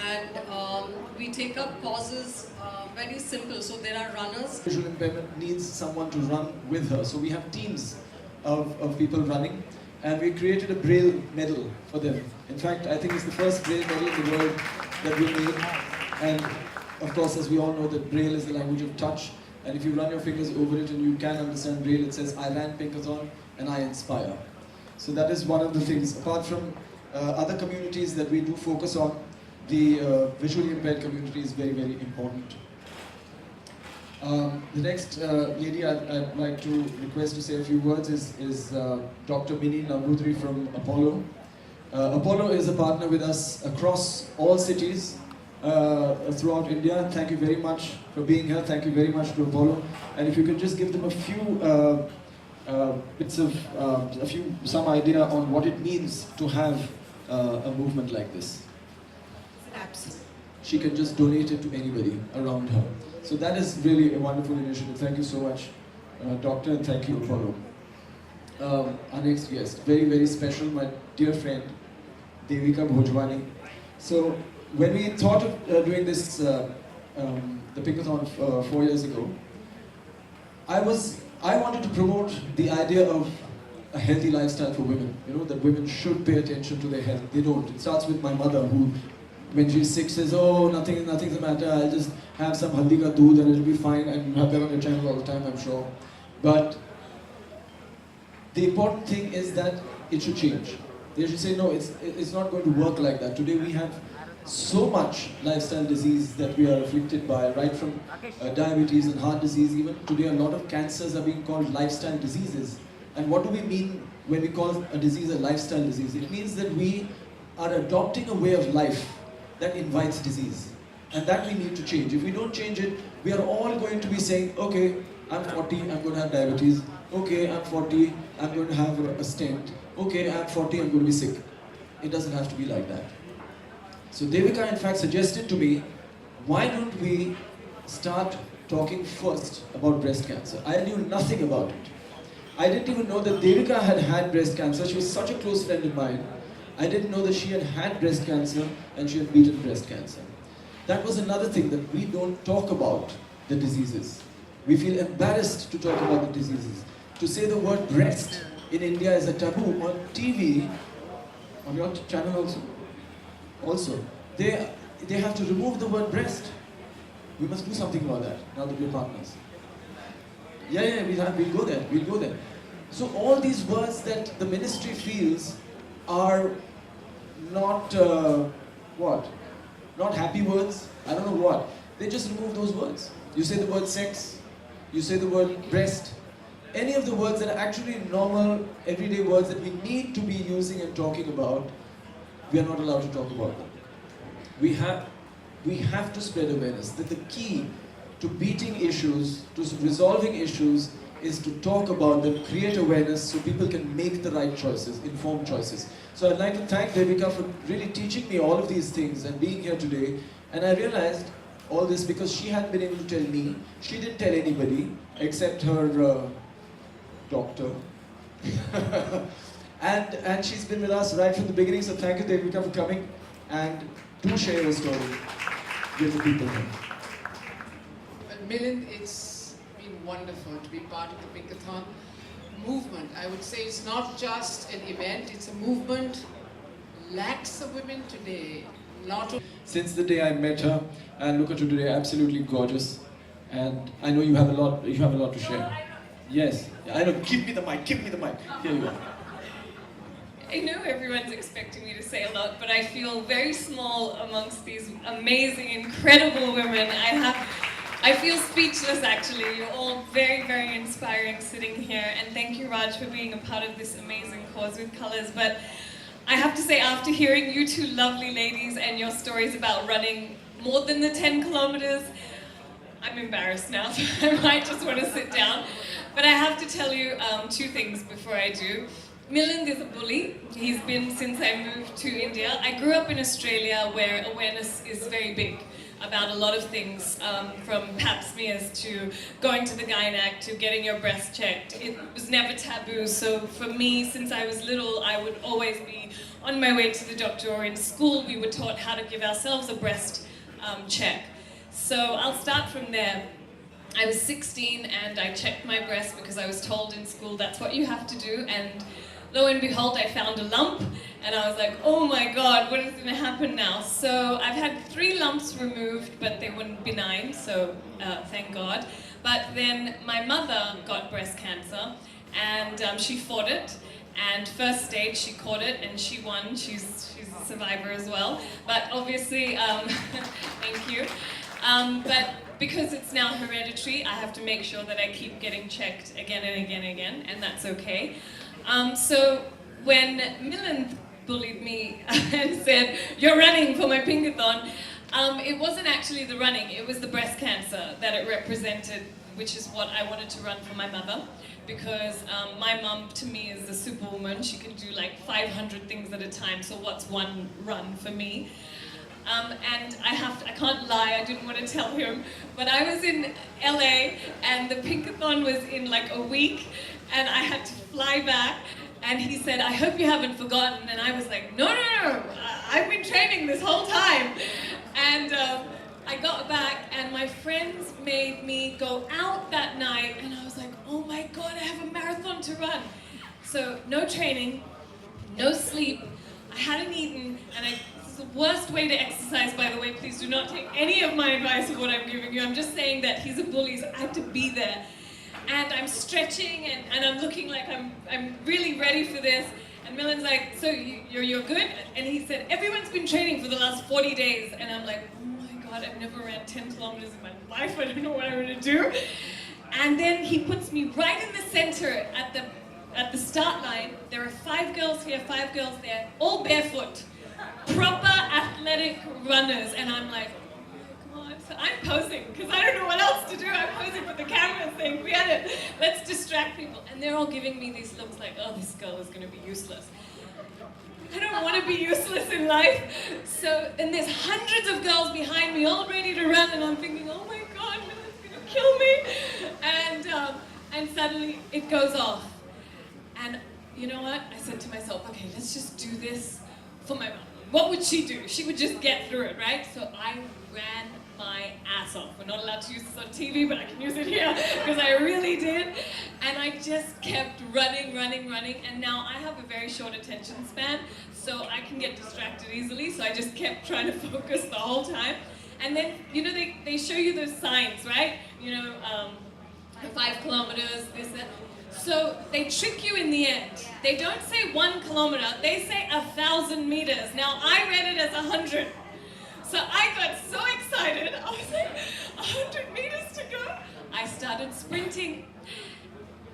and we take up causes very simple. So there are runners. Visual impairment needs someone to run with her. So we have teams of people running, and we created a Braille medal for them. In fact, I think it's the first Braille medal in the world that we made. And of course, as we all know, that Braille is the language of touch. And if you run your fingers over it and you can understand Braille, it says, I ran Pinkathon and I inspire. So that is one of the things. Apart from other communities that we do focus on, the visually impaired community is very, very important. The next lady I'd like to request to say a few words is Dr. Milind from Apollo. Apollo is a partner with us across all cities throughout India. Thank you very much for being here. Thank you very much to Apollo. And if you could just give them a few bits of, some idea on what it means to have a movement like this. Absolutely. She can just donate it to anybody around her. So that is really a wonderful initiative. Thank you so much, Doctor, and thank you, Apollo. Our next guest, very, very special, my dear friend, Devika Bhojwani. So when we thought of doing this, the Pinkathon 4 years ago, I wanted to promote the idea of a healthy lifestyle for women. You know, that women should pay attention to their health. They don't. It starts with my mother, who, when she's sick, says, oh, nothing's the matter, I'll just have some haldi ka doodh and it'll be fine, and you have that on your channel all the time, I'm sure. But the important thing is that it should change. They should say, no, it's not going to work like that. Today we have so much lifestyle disease that we are afflicted by, right from diabetes and heart disease. Even today a lot of cancers are being called lifestyle diseases. And what do we mean when we call a disease a lifestyle disease? It means that we are adopting a way of life that invites disease. And that we need to change. If we don't change it, we are all going to be saying, okay, I'm 40, I'm going to have diabetes. Okay, I'm 40, I'm going to have a stent. Okay, I'm 40, I'm going to be sick. It doesn't have to be like that. So Devika in fact suggested to me, why don't we start talking first about breast cancer? I knew nothing about it. I didn't even know that Devika had had breast cancer. She was such a close friend of mine. I didn't know that she had had breast cancer and she had beaten breast cancer. That was another thing, that we don't talk about the diseases. We feel embarrassed to talk about the diseases. To say the word breast in India is a taboo. On TV, on your channel also, they have to remove the word breast. We must do something about that, now that we're partners. Yeah, we'll go there. So all these words that the ministry feels are not, not happy words, I don't know what. They just remove those words. You say the word sex, you say the word breast, any of the words that are actually normal, everyday words that we need to be using and talking about, we are not allowed to talk about them. We have to spread awareness that the key to beating issues, to resolving issues, is to talk about them, create awareness so people can make the right choices, informed choices. So I'd like to thank Devika for really teaching me all of these things and being here today. And I realized all this because she hadn't been able to tell me. She didn't tell anybody except her doctor. and she's been with us right from the beginning. So thank you, Devika, for coming, and do share your story with the people here. Milind, it's been wonderful to be part of the Pinkathon movement. I would say it's not just an event, it's a movement. Lakhs of women today, Since the day I met her, and look at her today, absolutely gorgeous. And I know you have a lot to share. Yes, I know, give me the mic. Here you are. I know everyone's expecting me to say a lot, but I feel very small amongst these amazing, incredible women. I feel speechless actually. You're all very, very inspiring sitting here, and thank you, Raj, for being a part of this amazing cause with colours. But I have to say, after hearing you two lovely ladies and your stories about running more than the 10 kilometers, I'm embarrassed now, so I might just want to sit down. But I have to tell you two things before I do. Milind is a bully. He's been since I moved to India. I grew up in Australia where awareness is very big about a lot of things, from pap smears to going to the gynac to getting your breast checked. It was never taboo, so for me, since I was little, I would always be on my way to the doctor, or in school we were taught how to give ourselves a breast check. So I'll start from there. I was 16 and I checked my breast because I was told in school that's what you have to do, and lo and behold I found a lump and I was like, oh my god, what is going to happen now? So I've had 3 lumps removed, but they weren't benign, so thank God. But then my mother got breast cancer and she fought it, and first stage she caught it and she won. She's a survivor as well, but obviously thank you. But because it's now hereditary, I have to make sure that I keep getting checked again and again and again, and that's okay. So when Milind bullied me and said, you're running for my Pinkathon, it wasn't actually the running, it was the breast cancer that it represented, which is what I wanted to run for my mother, because my mum to me is a superwoman. She can do like 500 things at a time, so what's one run for me? And I can't lie, I didn't want to tell him, but I was in LA and the Pinkathon was in like a week and I had to fly back, and he said, I hope you haven't forgotten, and I was like, no, I've been training this whole time. And I got back and my friends made me go out that night, and I was like, oh my god, I have a marathon to run. So no training, no sleep, I hadn't eaten, and it's the worst way to exercise, by the way. Please do not take any of my advice of what I'm giving you. I'm just saying that he's a bully, so I have to be there. And I'm stretching and I'm looking like I'm really ready for this. And Milind's like, so you're good? And he said, everyone's been training for the last 40 days. And I'm like, oh my god, I've never ran 10 kilometers in my life. I don't know what I'm gonna do. And then he puts me right in the center at the start line. There are 5 girls here, 5 girls there, all barefoot. Proper athletic runners. And I'm like, oh my god. So I'm posing, because I don't know what else to do. I'm posing for the camera saying, forget it, let's distract people. And they're all giving me these looks like, oh, this girl is going to be useless. I don't want to be useless in life. So, and there's hundreds of girls behind me all ready to run, and I'm thinking, oh my god, Milind's going to kill me. And suddenly it goes off. And you know what? I said to myself, okay, let's just do this for my mom. What would she do? She would just get through it, right? So I ran my ass off. We're not allowed to use this on TV, but I can use it here because I really did. And I just kept running, and now I have a very short attention span, so I can get distracted easily, so I just kept trying to focus the whole time. And then, you know, they show you those signs, right? You know, 5 kilometers, this, that. So they trick you in the end. They don't say 1 kilometer, they say 1,000 meters. Now I read it as 100. So I got so excited, I was like, 100 meters to go. I started sprinting.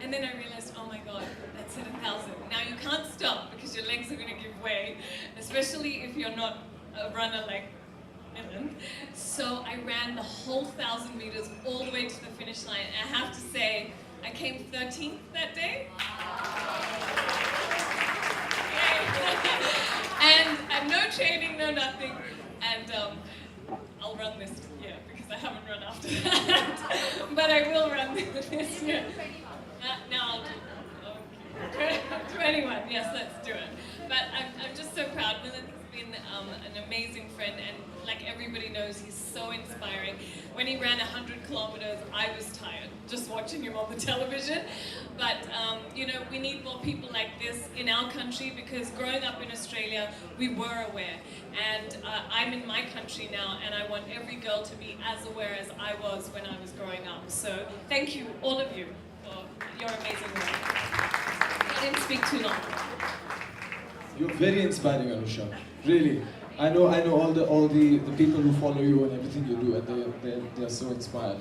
And then I realized, oh my god, that's at 1,000. Now you can't stop because your legs are going to give way, especially if you're not a runner like Milind. So I ran the whole 1,000 meters all the way to the finish line. And I have to say, I came 13th that day. And no training, no nothing. And I'll run this year because I haven't run after that. But I will run this year. Now I'll do 21, yes, let's do it. But I'm just so proud. Milind's been an amazing friend, and like everybody knows, he's so inspiring. When he ran 100 kilometers, I was tired just watching him on the television. But you know, we need more people like this in our country, because growing up in Australia, we were aware. And I'm in my country now, and I want every girl to be as aware as I was when I was growing up. So thank you, all of you, for your amazing work. I didn't speak too long. You're very inspiring, Anushka. Really. I know all the people who follow you and everything you do, and they're so inspired.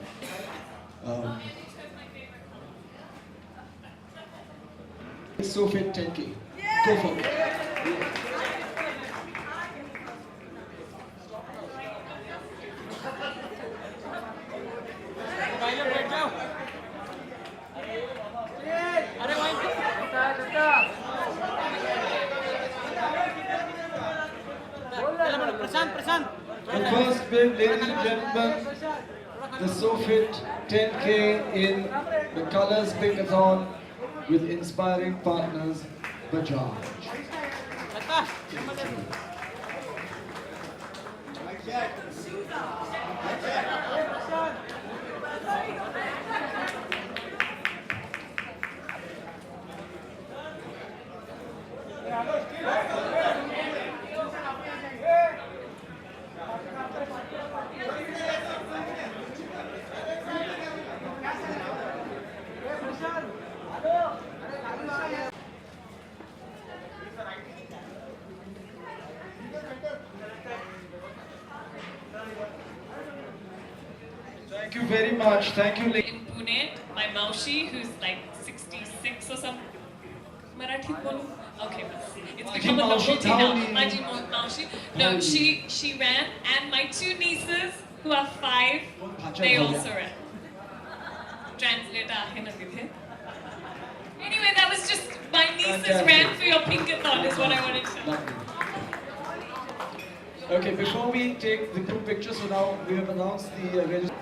So fit 10K. Go for it. The first wave, ladies and gentlemen, the So Fit 10K in the Colors Pinkathon with inspiring partners, Bajaj. Thank you very much. Thank you. In Pune, my Maushi, who's like 66 or something. Marathi bolu? Okay, it's become a novelty now. Maji Maushi. No, she ran, and my two nieces, who are 5, they also ran. Translator Anyway, that was just my nieces ran for your Pinkathon is what I wanted to say. Okay, before we take the group picture, so now we have announced the registration.